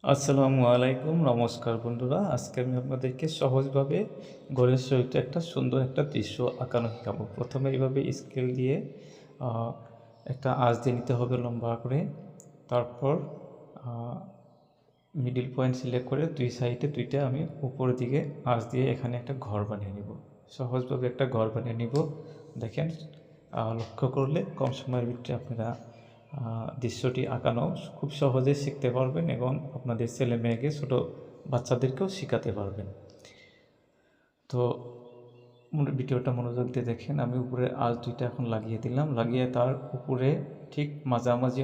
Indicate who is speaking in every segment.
Speaker 1: আসসালামু আলাইকুম, নমস্কার বন্ধুরা। আজকে আমি আপনাদেরকে সহজভাবে ঘরের শরীরটা একটা সুন্দর একটা দৃশ্য আঁকানো শেখাবো। প্রথমে এইভাবে স্কেল দিয়ে আহ, একটা আঁচ দিয়ে নিতে হবে লম্বা করে। তারপর মিডিল পয়েন্ট সিলেক্ট করে দুই সাইডে দুইটা আমি উপরের দিকে আঁচ দিয়ে এখানে একটা ঘর বানিয়ে নিব। সহজভাবে একটা ঘর বানিয়ে নিব। দেখেন, লক্ষ্য করলে কম সময়ের ভিতরে আপনারা দৃশ্যটি আঁকানো খুব সহজে শিখতে পারবেন এবং আপনাদের ছেলে মেয়েকে ছোটো বাচ্চাদেরকেও শেখাতে পারবেন। তো ভিডিওটা মনোযোগ দিয়ে দেখেন। আমি উপরে আঁচ দুইটা এখন লাগিয়ে দিলাম, লাগিয়ে তার উপরে ঠিক মাঝামাঝি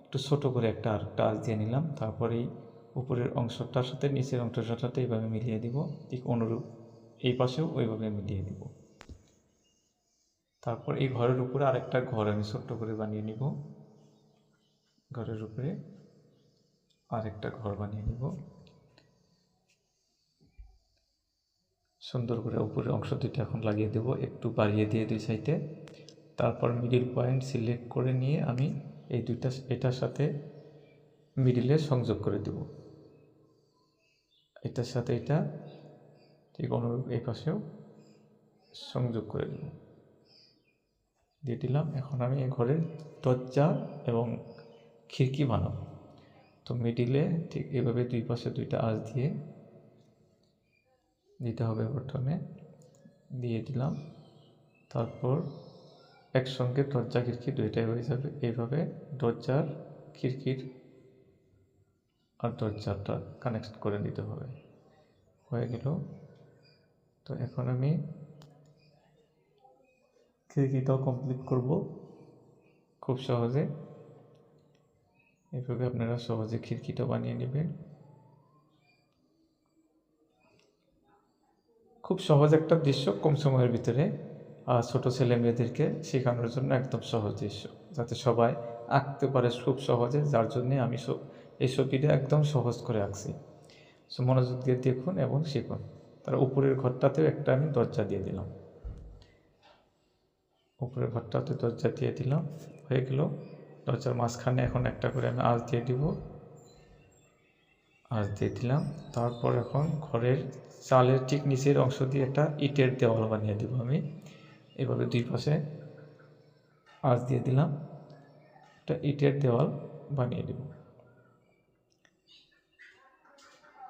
Speaker 1: একটু ছোটো করে আরেকটা আঁচ দিয়ে নিলাম। তারপরে এই উপরের অংশটার সাথে নিচের অংশটার সাথে এইভাবে মিলিয়ে দিব, ঠিক অনুরূপ এই পাশেও ওইভাবে মিলিয়ে দিব। তারপর এই ঘরের উপরে আরেকটা ঘর আমি ছোট্ট করে বানিয়ে নিব। ঘরের উপরে আরেকটা ঘর বানিয়ে নিব সুন্দর করে। উপরের অংশ দুইটা এখন লাগিয়ে দেব, একটু বাড়িয়ে দিয়ে দুই সাইডে। তারপর মিডিল পয়েন্ট সিলেক্ট করে নিয়ে আমি এই দুইটা এটার সাথে মিডিলে সংযোগ করে দেব, এটার সাথে এটা ঠিক অনুরূপ এই পাশেও সংযোগ করে দেব, দিয়ে দিলাম। এখন আমি এই ঘরের দরজা এবং খিড়কি বানাবো। তো মিডিলে ঠিক এভাবে দুই পাশে দুইটা আঁচ দিয়ে দিতে হবে। প্রথমে দিয়ে দিলাম, তারপর একসঙ্গে দরজা খিড়কি দুইটাই হয়ে যাবে। এইভাবে দরজার খিড়কির আর দরজাটা কানেক্ট করে নিতে হবে। হয়ে গেল। তো এখন আমি খিড়কিটাও কমপ্লিট করব খুব সহজে। এভাবে আপনারা সহজে খিড়কিটা বানিয়ে নেবেন। খুব সহজ একটা দৃশ্য, কম সময়ের ভিতরে ছোট ছেলে মেয়েদেরকে শেখানোর জন্য একদম সহজ দৃশ্য, যাতে সবাই আঁকতে পারে খুব সহজে। যার জন্যে আমি এই ছবিটা একদম সহজ করে আঁকছি। সো মনোযোগ দিয়ে দেখুন এবং শিখুন। তার উপরের ঘরটাতেও একটা আমি দরজা দিয়ে দিলাম, উপরের ঘরটাতে দরজা দিয়ে দিলাম। হয়ে গেল। দরজার মাঝখানে এখন একটা করে আমি আঁচ দিয়ে দিব, আঁচ দিয়ে দিলাম। তারপর এখন ঘরের চালের ঠিক নিচের অংশ দিয়ে একটা ইটের দেওয়াল বানিয়ে দেব আমি। এভাবে দুই পাশে আঁচ দিয়ে দিলাম, একটা ইটের দেওয়াল বানিয়ে দেব।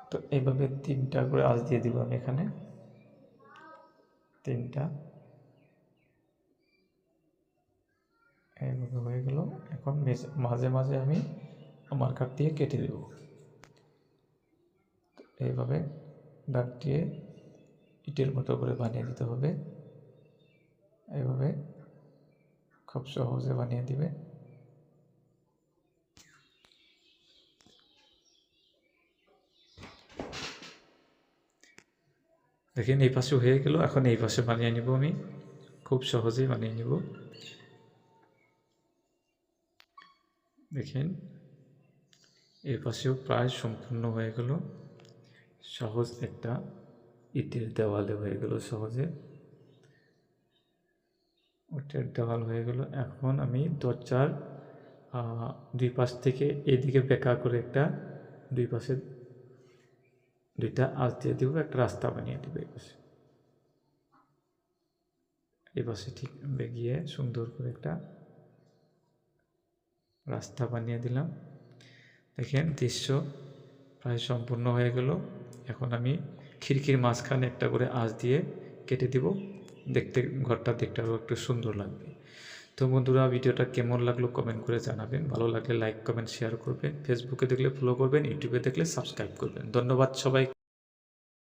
Speaker 1: তো এইভাবে তিনটা করে আঁচ দিয়ে দিব আমি এখানে, তিনটা। এইভাবে হয়ে গেল। এখন মাঝে মাঝে আমি মার্কার দিয়ে কেটে দেব। এইভাবে দাগ দিয়ে ইটের মতো করে বানিয়ে দিতে হবে। এইভাবে খুব সহজে বানিয়ে দিবে। দেখেন, এই পাশে হয়ে গেল। এখন এই পাশে বানিয়ে নিব আমি, খুব সহজেই বানিয়ে নিব। দেখেন, এই পাশেও প্রায় সম্পূর্ণ হয়ে গেল। সহজ একটা ইটের দেওয়ালে হয়ে গেল সহজে, ইটের দেওয়াল হয়ে গেল। এখন আমি দরজার দুই পাশ থেকে এইদিকে বেঁকা করে একটা দুই পাশে দুইটা আঁচ দিয়ে দেবো, একটা রাস্তা বানিয়ে দেবো এই পাশে ঠিক বেগিয়ে সুন্দর করে একটা রাস্তা বানিয়ে দিলাম। দেখেন, দৃশ্য প্রায় সম্পূর্ণ হয়ে গেল। এখন আমি খিড়কির মাঝখানে একটা করে আঁচ দিয়ে কেটে দিব, ঘরটা দেখতে আরও একটু সুন্দর লাগবে। তো বন্ধুরা, ভিডিওটা কেমন লাগলো কমেন্ট করে জানাবেন। ভালো লাগলে লাইক কমেন্ট শেয়ার করবেন। ফেসবুকে দেখলে ফলো করবেন, ইউটিউবে দেখলে সাবস্ক্রাইব করবেন। ধন্যবাদ সবাই।